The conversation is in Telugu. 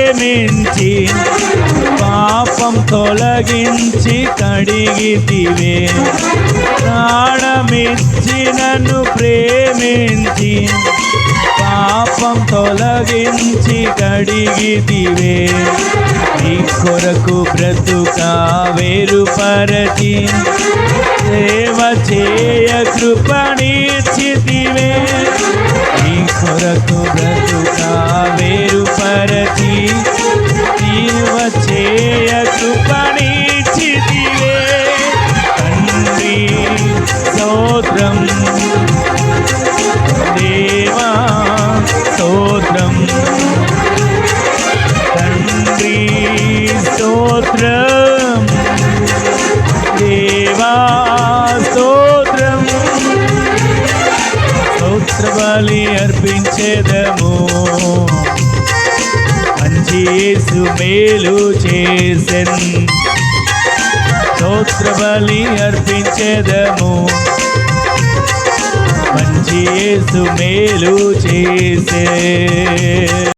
ప్రేమించి పాపం తొలగించి కడిగితివే. ప్రాణమిచ్చి నన్ను ప్రేమించి పాపం తొలగించి కడిగితివే. నీ కొరకు బ్రతుక వేరుపరచి సేవ చేయ కృపణిచ్చితివే. నీ కొరకు బ్రతుక వేరుపరచి సేవ చేయ కృపణిచ్చితివే. తండ్రి స్తోత్రం, దేవా స్తోత్రం, తండ్రి స్తోత్రం, దేవా స్తోత్రం. స్తోత్ర బలి అర్పించేదము, మంచి యేసు మేలు చేసెన్. స్తోత్ర బలి అర్పించేదము, మంచి యేసు మేలు చేసే.